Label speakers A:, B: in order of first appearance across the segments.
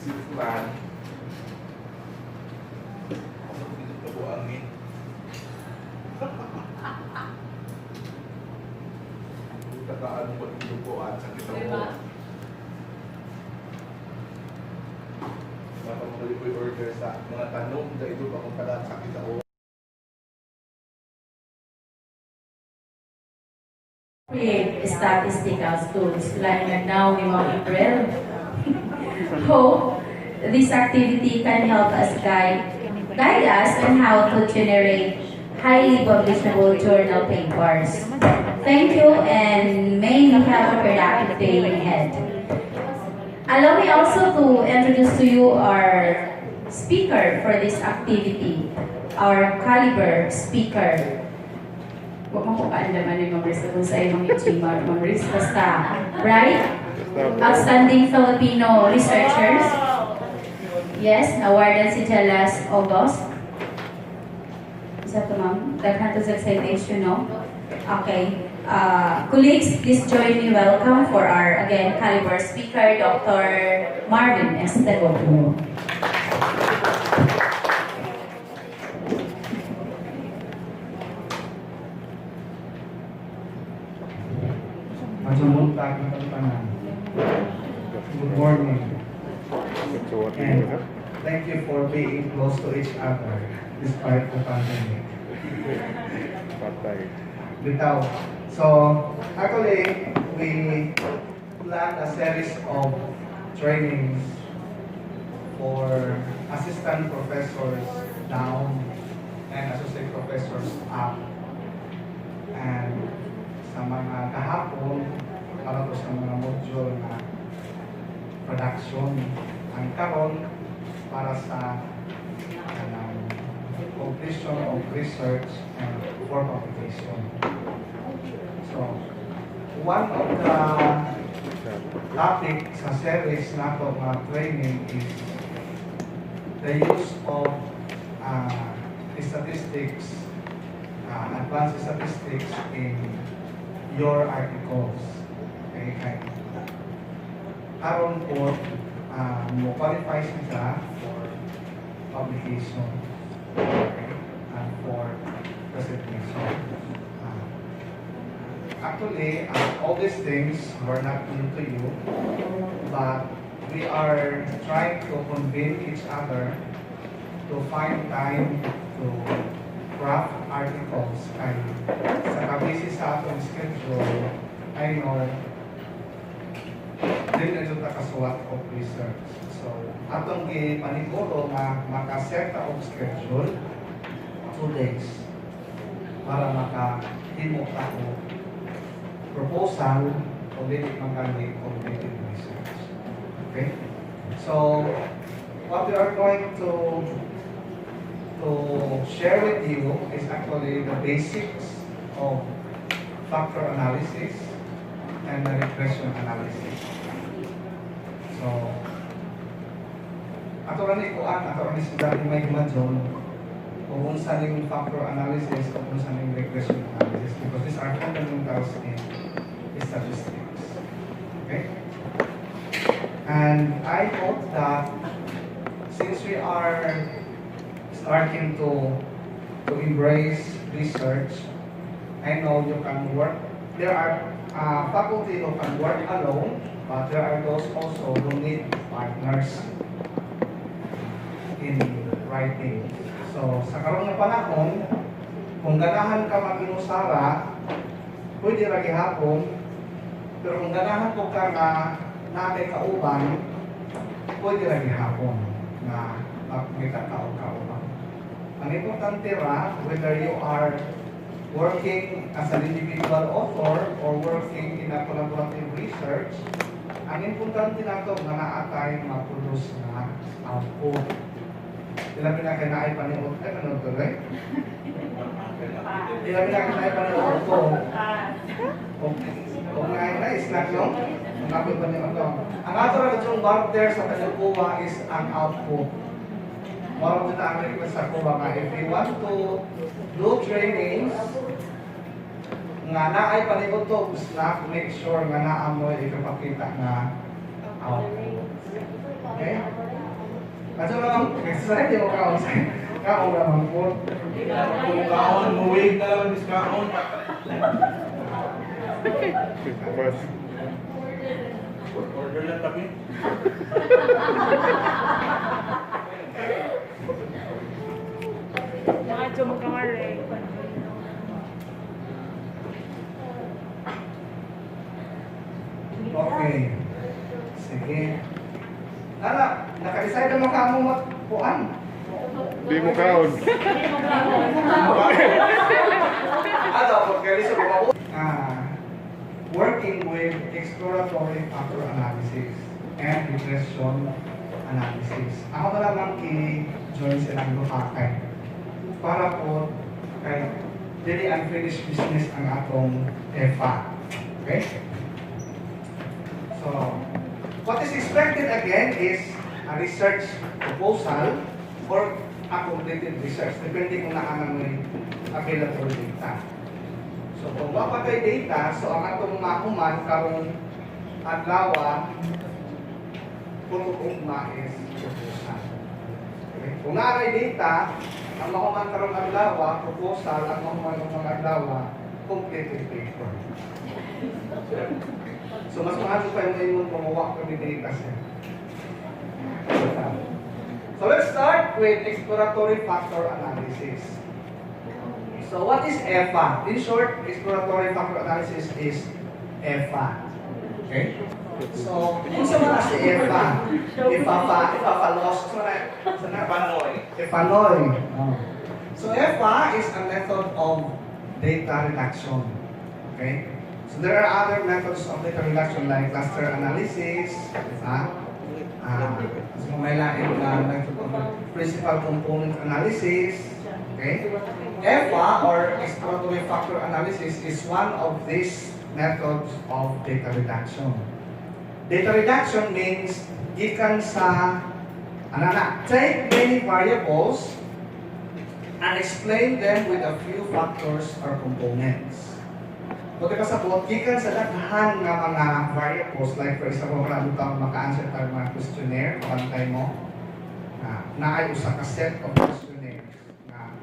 A: Silfuran. Ito po ang takaan po ito po at sakit ako. Mapapuli po yung order sa mga tanong na ito pa kung pala sakit ako.
B: Create statistical tools like now we want April. Hope this activity can help us guide us on how to generate highly publishable journal papers. Thank you and may you have a productive day ahead. Allow me also to introduce to you our speaker for this activity, our caliber speaker. Huwag mo kaandaman yung mga rest kung sa imong ichimar, mga rest basta, right? Outstanding Filipino researchers. Yes, awarded si last August. Isa to ma'am, daghan to sa citation, no? Okay. Colleagues, please join me welcome for our, again, caliber speaker, Dr. Marvin Esteban.
C: Good morning. And thank you for being close to each other despite the pandemic. Bitaw. So, actually, we planned a series of trainings for assistant professors down and associate professors up. And sa mga kahapon, para po sa mga module na production, ang karon para sa completion of research and for publication. So, one of the topic sa series nato mga training is the use of statistics, advanced statistics in your articles. Okay, karon po mo qualify siya for publication, okay, and for presentation. Actually, all these things were not new to you, but we are trying to convince each other to find time to craft articles. And sa kabisi sa atong schedule, I know din na ito kasuwat of research. So, atong ipaniguro na makaset og schedule 2 days para makahimo ako proposal o dili magaling completed research. Okay? So, what we are going to share with you is actually the basics of factor analysis and the regression analysis. So, ato rin sila may imagine kung unsa ning factor analysis o kung unsa ning regression analysis because these are fundamentals in statistics. Okay? And I hope that since we are starting to embrace research, I know you can work. There are faculty who can work alone, but there are those also who need partners in writing. So, sa karon nga panahon, kung ganahan ka mag-inusara, pwede ra gihapon, pero kung ganahan ko ka nga nakay kauban, pwede ra gihapon na magkatao-kauban. Ang importante ra, whether you are working as an individual author or working in a collaborative research, ang importante nato nga naa tayo ma-produce na output. Ilang pinakinaay paniod, ay manood ko rin? Ilang pinakinaay paniod ko. Kung na snack nyo, ang kapit paniod ko. Ang ato na itong barter sa kanyang is ang output. More than ang request sa kuha nga, if you want to do trainings, nga naay paniod to, snack, make sure nga naa mo ipapakita na out. Okay? At so naman, exercise yung kaon. Kaon naman po.
A: Kung kaon, muwig na lang diskaon. Order lang kami.
D: Macho magkamali.
C: Okay. Sige. Anak, naka-decide naman ka mo magpuan.
E: Di mo kaon.
C: Ano, pagkali sa bumabu. Working with exploratory factor analysis and regression analysis. Ako na lamang i-join silang luhakay para po kay daily unfinished business ang atong EFA. Okay? So, what is expected again is a research proposal or a completed research, depending kung naanang may available data. So, kung mapagay data, so ang atong makuman karong adlaw, putugma is proposal. Okay? Kung naanay data, ang makuman karong adlaw, proposal, ang makuman ng mga adlaw, completed paper. So, mas mahalo pa yung imong gumawa ko ni data siya. So, let's start with exploratory factor analysis. So, what is EFA? In short, exploratory factor analysis is EFA. Okay? So, kung sa mga si EFA, ipapalos, Epanoy. So, EFA is a method of data reduction. Okay? So, there are other methods of data reduction like cluster analysis, so may lain na method of principal component analysis. Okay? EFA or exploratory factor analysis is one of these methods of data reduction. Data reduction means gikan sa take many variables and explain them with a few factors or components. Kung kasabot, gikan sa daghan nga mga variables, like for example, marami kang maka-answer tayo mga questionnaire, pantay mo, na ay usa ka set of questionnaires na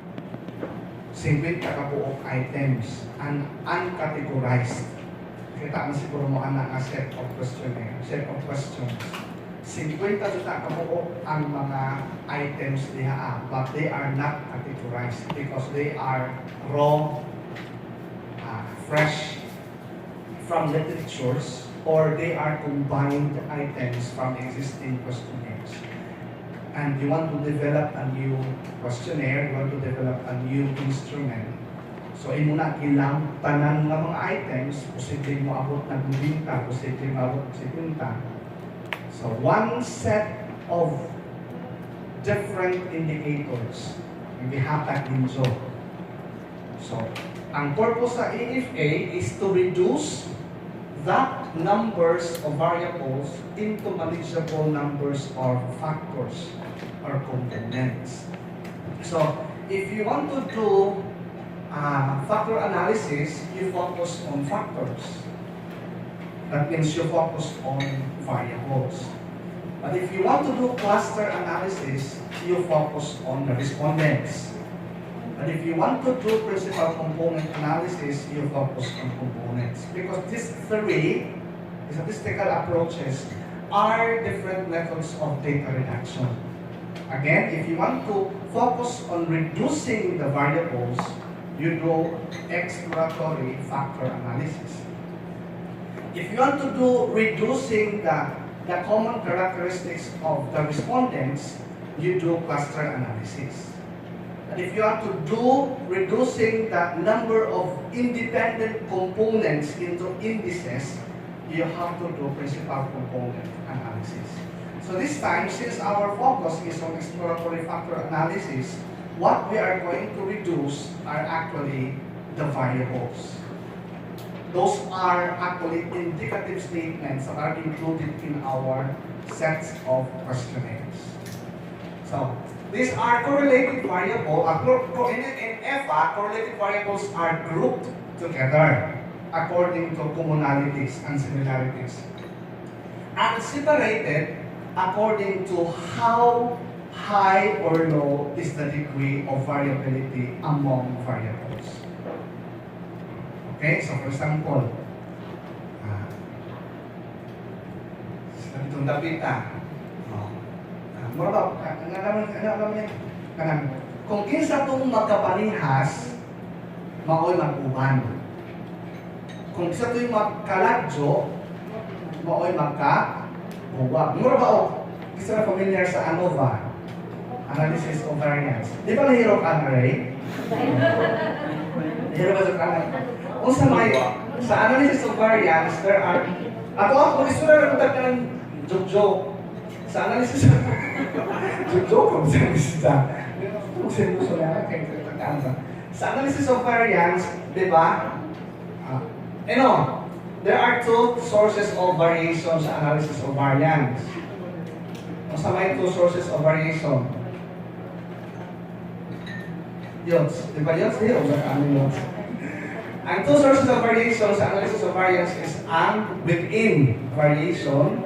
C: 50 kabuok items and uncategorized. Kita mo siguro mo ana nga set of questionnaire, set of questions. 50 juta kabuok ang mga items diha, but they are not categorized because they are raw, fresh from literatures, or they are combined items from existing questionnaires. And you want to develop a new questionnaire, you want to develop a new instrument. So, imo na ilang tanan ng mga items, posibleng mo abot na 20, posibleng mo abot 70. So, one set of different indicators, yung gihatag din so. So, ang purpose sa EFA is to reduce that numbers of variables into manageable numbers of factors or components. So, if you want to do factor analysis, you focus on factors. That means you focus on variables. But if you want to do cluster analysis, you focus on the respondents. And if you want to do principal component analysis, you focus on components. Because these three statistical approaches are different methods of data reduction. Again, if you want to focus on reducing the variables, you do exploratory factor analysis. If you want to do reducing the common characteristics of the respondents, you do cluster analysis. And if you are to do reducing the number of independent components into indices, you have to do principal component analysis. So this time, since our focus is on exploratory factor analysis, what we are going to reduce are actually the variables. Those are actually indicative statements that are included in our sets of questionnaires. So, these are correlated variables. In EFA, correlated variables are grouped together according to commonalities and similarities. and separated according to how high or low is the degree of variability among variables. Okay, so for example, itong dapita. Mura ba? Ano yan? Kung kinsa itong magkapanihas, mao'y mag-uban. Kung kinsa itong magkaladyo, mao'y magka-uwag. Mura ba o? Kinsa na familiar sa ANOVA? Analysis of variance. Di ba nahiro ka na, Ray? Nahiro ba sa kanan? Kung sa analysis of variance, there are... Ako, isura na punta ka ng joke-joke. Sa analysis of... joke-joke kung sa analysis sa analysis of variance, di ba? There are two sources of variation sa analysis of variance. Sa may two sources of variation. Yots. Di ba yots? Di ba ano yots? Ang two sources of variation sa analysis of variance is ang within variation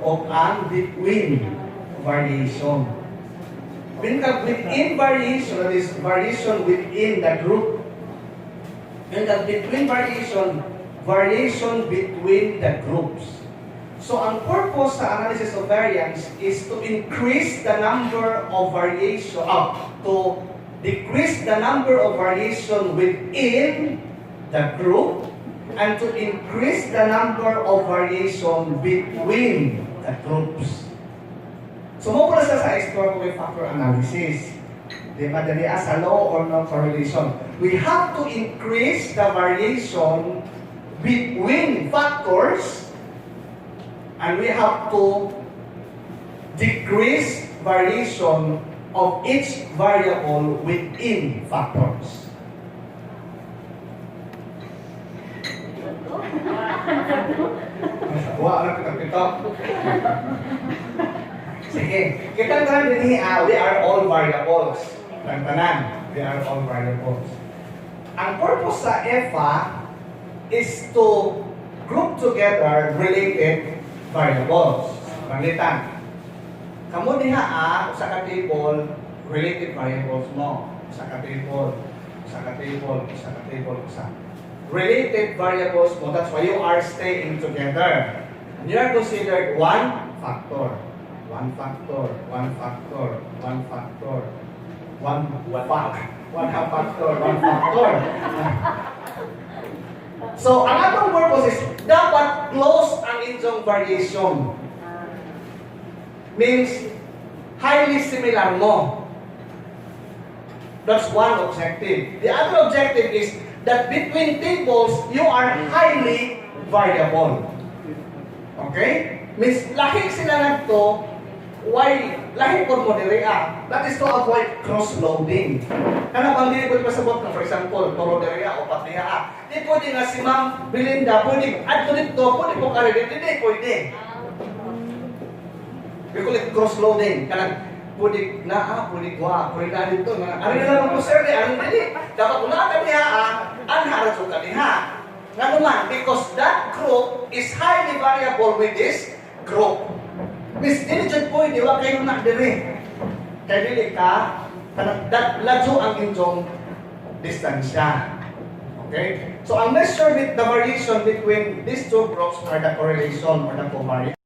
C: o ang between variation. Within variation, that is variation within the group. And the between variation, variation between the groups. So ang purpose sa analysis of variance is to increase the number of variation, to decrease the number of variation within the group, and to increase the number of variation between the groups. So, mo pala sa exploratory factor analysis. Di ba, dali sa law or no correlation. We have to increase the variation between factors, and we have to decrease variation of each variable within factors. Wala na kita. Sige, kita tanan din we are all variables. Tanan, we are all variables. Ang purpose sa EFA is to group together related variables. Panglitan. Kamu diha sa ka-table related variables mo. Sa ka-table, related variables mo, that's why you are staying together. And you are considered one factor. So, ang atong purpose is dapat close ang inyong variation. Means, highly similar mo. That's one objective. The other objective is that between tables, you are highly variable. Okay? Means, lahi sila nagto, why lahi po mo direa. That is to avoid cross-loading. Kana bang dili ko pasabot na, for example, toro direa o patiha. Di pwede nga si Ma'am Belinda, pwede adto dito, pwede po ka rin, hindi pwede. We call it cross-loading. Kanang pwede na, pwede na dito. Ano na lang po sir, ano dili. Dapat una ka niya, anharas o ka niya. Nga naman, because that group is highly variable with this group. Miss, dili dyan po, di ba kayo na dire. Kaya dili ka, ladyo ang inyong distansya. Okay? So, ang measure with the variation between these two groups are the correlation or the covariance.